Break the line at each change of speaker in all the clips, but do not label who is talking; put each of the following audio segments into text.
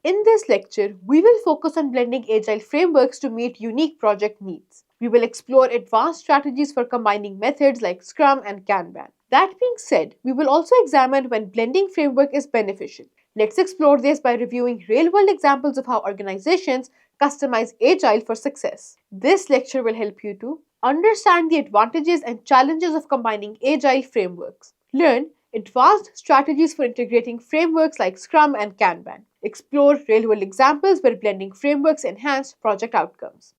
In this lecture, we will focus on blending agile frameworks to meet unique project needs. We will explore advanced strategies for combining methods like Scrum and Kanban. That being said, we will also examine when blending framework is beneficial. Let's explore this by reviewing real-world examples of how organizations customize agile for success. This lecture will help you to understand the advantages and challenges of combining agile frameworks. Learn advanced strategies for integrating frameworks like Scrum and Kanban. Explore real-world examples where blending frameworks enhance project outcomes.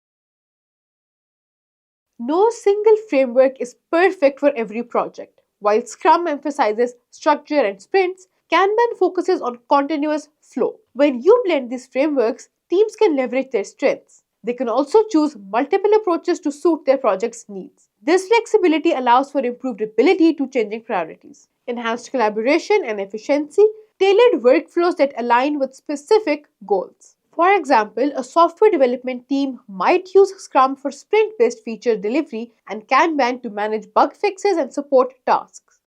No single framework is perfect for every project. While Scrum emphasizes structure and sprints, Kanban focuses on continuous flow. When you blend these frameworks, teams can leverage their strengths. They can also choose multiple approaches to suit their project's needs. This flexibility allows for improved ability to changing priorities, enhanced collaboration and efficiency, tailored workflows that align with specific goals. For example, a software development team might use Scrum for sprint-based feature delivery and Kanban to manage bug fixes and support tasks.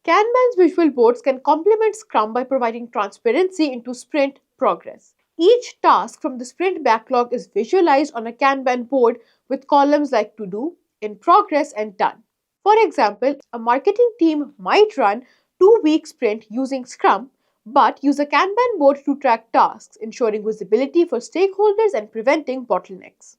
Kanban's visual boards can complement Scrum by providing transparency into sprint progress. Each task from the sprint backlog is visualized on a Kanban board with columns like to do, in progress, and done. For example, a marketing team might run 2-week sprint using Scrum but use a Kanban board to track tasks, ensuring visibility for stakeholders and preventing bottlenecks.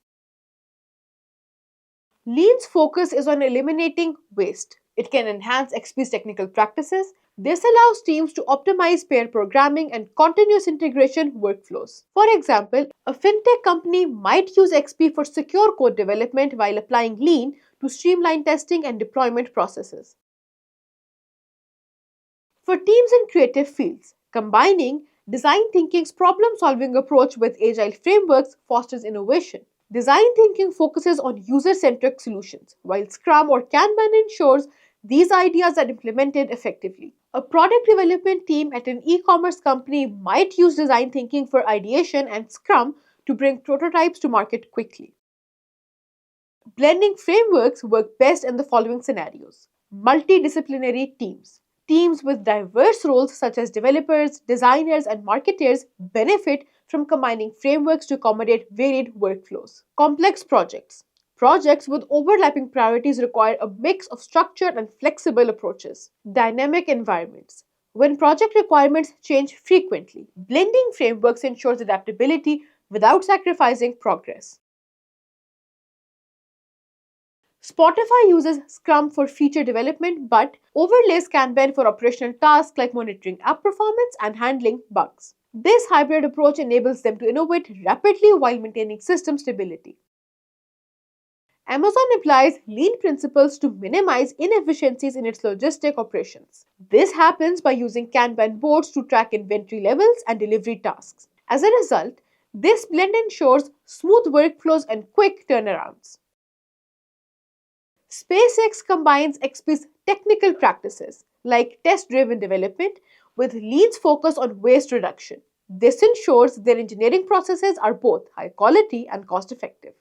Lean's focus is on eliminating waste. It can enhance XP's technical practices. This allows teams to optimize pair programming and continuous integration workflows. For example, a fintech company might use XP for secure code development while applying Lean to streamline testing and deployment processes. For teams in creative fields, combining design thinking's problem-solving approach with agile frameworks fosters innovation. Design thinking focuses on user-centric solutions, while Scrum or Kanban ensures these ideas are implemented effectively. A product development team at an e-commerce company might use design thinking for ideation and Scrum to bring prototypes to market quickly. Blending frameworks work best in the following scenarios. Multidisciplinary teams. Teams with diverse roles such as developers, designers, and marketers benefit from combining frameworks to accommodate varied workflows. Complex projects. Projects with overlapping priorities require a mix of structured and flexible approaches. Dynamic environments. When project requirements change frequently, blending frameworks ensures adaptability without sacrificing progress. Spotify uses Scrum for feature development but overlays Kanban for operational tasks like monitoring app performance and handling bugs. This hybrid approach enables them to innovate rapidly while maintaining system stability. Amazon applies Lean principles to minimize inefficiencies in its logistic operations. This happens by using Kanban boards to track inventory levels and delivery tasks. As a result, this blend ensures smooth workflows and quick turnarounds. SpaceX combines XP's technical practices like test-driven development with Lean's focus on waste reduction. This ensures their engineering processes are both high quality and cost-effective.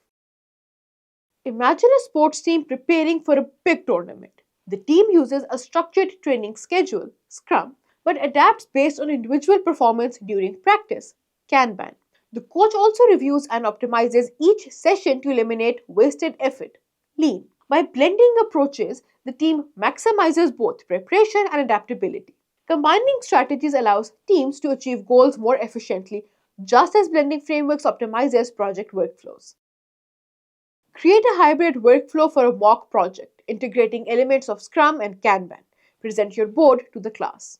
Imagine a sports team preparing for a big tournament. The team uses a structured training schedule, Scrum, but adapts based on individual performance during practice, Kanban. The coach also reviews and optimizes each session to eliminate wasted effort, Lean. By blending approaches, the team maximizes both preparation and adaptability. Combining strategies allows teams to achieve goals more efficiently, just as blending frameworks optimizes project workflows. Create a hybrid workflow for a mock project, integrating elements of Scrum and Kanban. Present your board to the class.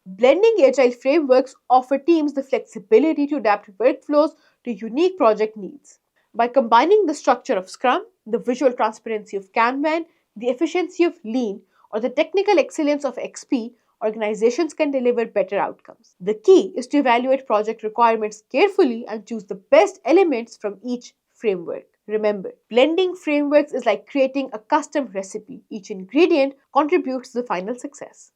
Blending agile frameworks offer teams the flexibility to adapt workflows to unique project needs. By combining the structure of Scrum, the visual transparency of Kanban, the efficiency of Lean, or the technical excellence of XP, organizations can deliver better outcomes. The key is to evaluate project requirements carefully and choose the best elements from each framework. Remember, blending frameworks is like creating a custom recipe. Each ingredient contributes to the final success.